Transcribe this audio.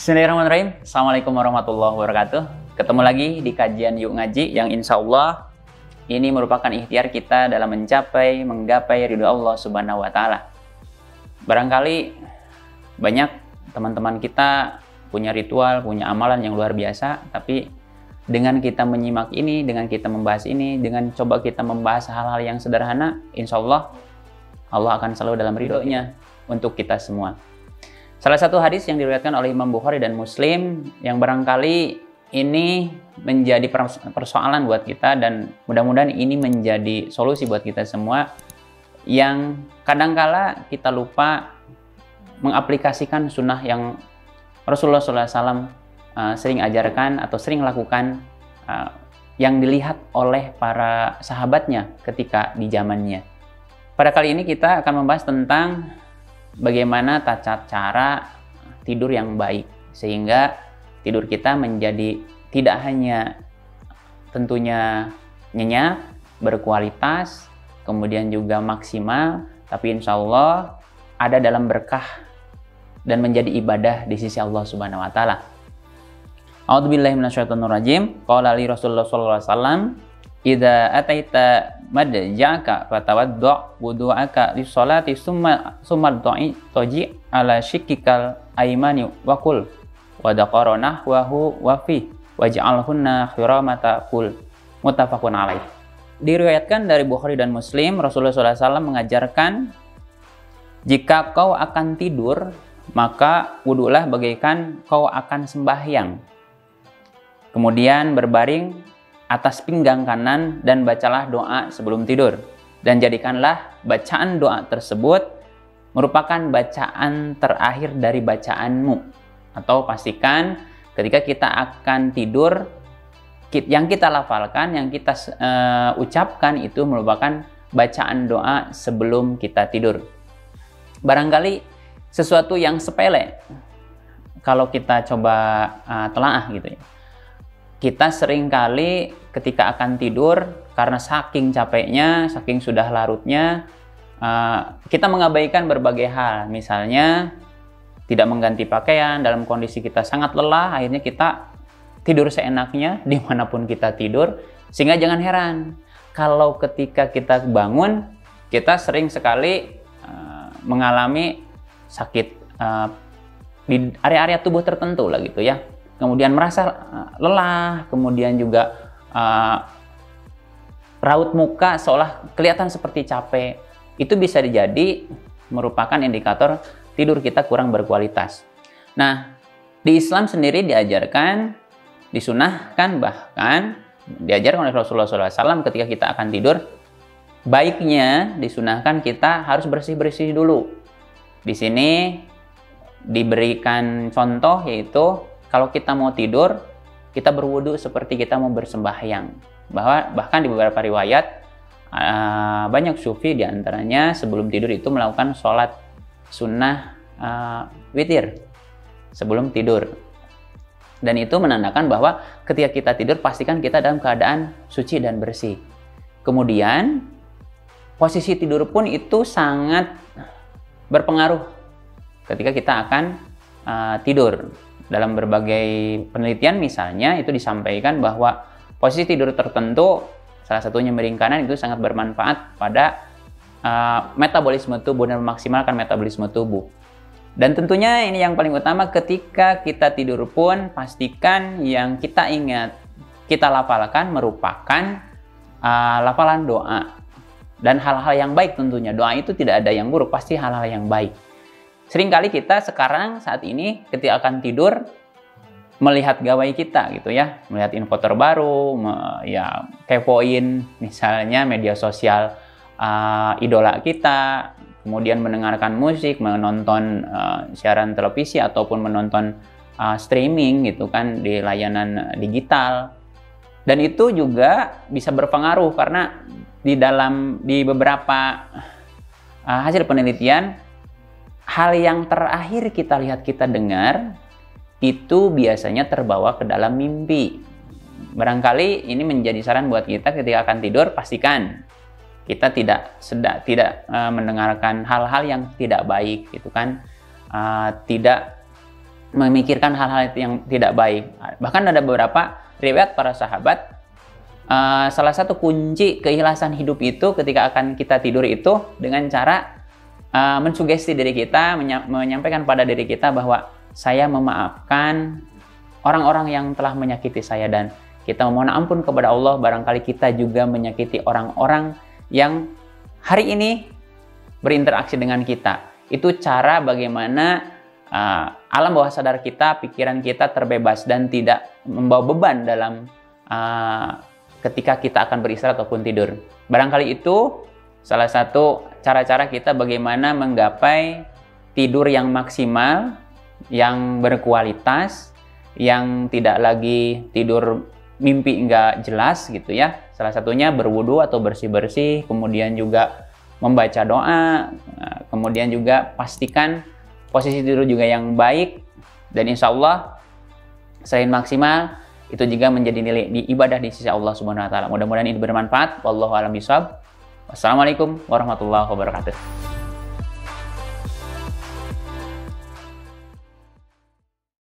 Bismillahirrahmanirrahim. Assalamualaikum warahmatullahi wabarakatuh. Ketemu lagi di kajian Yuk Ngaji yang insya Allah ini merupakan ikhtiar kita dalam menggapai ridho Allah Subhanahu wa Ta'ala. Barangkali banyak teman-teman kita punya ritual, punya amalan yang luar biasa, tapi dengan kita menyimak ini, dengan kita membahas ini, dengan coba kita membahas hal-hal yang sederhana, insya Allah Allah akan selalu dalam ridhonya untuk kita semua. Salah satu hadis yang diriwayatkan oleh Imam Bukhari dan Muslim yang barangkali ini menjadi persoalan buat kita dan mudah-mudahan ini menjadi solusi buat kita semua yang kadangkala kita lupa mengaplikasikan sunnah yang Rasulullah SAW sering ajarkan atau sering lakukan yang dilihat oleh para sahabatnya ketika di zamannya. Pada kali ini kita akan membahas tentang bagaimana tata cara tidur yang baik sehingga tidur kita menjadi tidak hanya tentunya nyenyak, berkualitas, kemudian juga maksimal, tapi insya Allah ada dalam berkah dan menjadi ibadah di sisi Allah Subhanahu wa Ta'ala. A'udzubillahi minasyaitonirrajim. Qala li Rasulullah sallallahu alaihi wasallam, "Idza ataita madja'aka fatawaddo' wudu'aka lis-sholati summa toji ala shikkikal aimani wa qul wa daqarana wa hu wa fi waj'alhunna khiramata qul." Muttafaqun alaih. Diriwayatkan dari Bukhari dan Muslim, Rasulullah SAW mengajarkan, jika kau akan tidur maka wudulah bagaikan kau akan sembahyang, kemudian berbaring atas pinggang kanan dan bacalah doa sebelum tidur. Dan jadikanlah bacaan doa tersebut merupakan bacaan terakhir dari bacaanmu. Atau pastikan ketika kita akan tidur, yang kita lafalkan, yang kita ucapkan itu merupakan bacaan doa sebelum kita tidur. Barangkali sesuatu yang sepele, kalau kita coba telaah gitu ya. Kita seringkali ketika akan tidur, karena saking capeknya, saking sudah larutnya, kita mengabaikan berbagai hal. Misalnya, tidak mengganti pakaian, dalam kondisi kita sangat lelah, akhirnya kita tidur seenaknya, dimanapun kita tidur. Sehingga jangan heran, kalau ketika kita bangun, kita sering sekali mengalami sakit di area-area tubuh tertentu lah gitu ya. Kemudian merasa lelah, kemudian juga raut muka seolah kelihatan seperti capek. Itu bisa jadi merupakan indikator tidur kita kurang berkualitas. Nah, di Islam sendiri diajarkan, disunahkan, bahkan diajarkan oleh Rasulullah SAW ketika kita akan tidur, baiknya disunahkan kita harus bersih-bersih dulu. Di sini diberikan contoh yaitu kalau kita mau tidur, kita berwudu seperti kita mau bersembahyang. Bahkan di beberapa riwayat, banyak sufi diantaranya sebelum tidur itu melakukan sholat sunnah witir sebelum tidur. Dan itu menandakan bahwa ketika kita tidur, pastikan kita dalam keadaan suci dan bersih. Kemudian, posisi tidur pun itu sangat berpengaruh ketika kita akan tidur. Dalam berbagai penelitian misalnya itu disampaikan bahwa posisi tidur tertentu, salah satunya miring kanan, itu sangat bermanfaat pada metabolisme tubuh dan memaksimalkan metabolisme tubuh. Dan tentunya ini yang paling utama, ketika kita tidur pun pastikan yang kita ingat, kita lafalkan merupakan lafalan doa dan hal-hal yang baik tentunya. Doa itu tidak ada yang buruk, pasti hal-hal yang baik. Seringkali kita sekarang saat ini ketika akan tidur melihat gawai kita gitu ya, melihat info terbaru, ya kepoin misalnya media sosial idola kita, kemudian mendengarkan musik, menonton siaran televisi ataupun menonton streaming gitu kan di layanan digital. Dan itu juga bisa berpengaruh karena di beberapa hasil penelitian, hal yang terakhir kita lihat, kita dengar, itu biasanya terbawa ke dalam mimpi. Barangkali ini menjadi saran buat kita ketika akan tidur, pastikan kita tidak mendengarkan hal-hal yang tidak baik gitu kan, tidak memikirkan hal-hal yang tidak baik. Bahkan ada beberapa riwayat para sahabat, salah satu kunci keikhlasan hidup itu ketika akan kita tidur itu dengan cara mensugesti diri kita, menyampaikan pada diri kita bahwa saya memaafkan orang-orang yang telah menyakiti saya, dan kita memohon ampun kepada Allah barangkali kita juga menyakiti orang-orang yang hari ini berinteraksi dengan kita. Itu cara bagaimana alam bawah sadar kita, pikiran kita terbebas dan tidak membawa beban dalam ketika kita akan beristirahat ataupun tidur. Barangkali itu salah satu cara-cara kita bagaimana menggapai tidur yang maksimal, yang berkualitas, yang tidak lagi tidur mimpi nggak jelas gitu ya. Salah satunya berwudu atau bersih-bersih, kemudian juga membaca doa, kemudian juga pastikan posisi tidur juga yang baik, dan insya Allah selain maksimal itu juga menjadi nilai di ibadah di sisi Allah Subhanahu wa taala. Mudah-mudahan ini bermanfaat. Wallahu a'lam bishawab. Wassalamualaikum warahmatullahi wabarakatuh.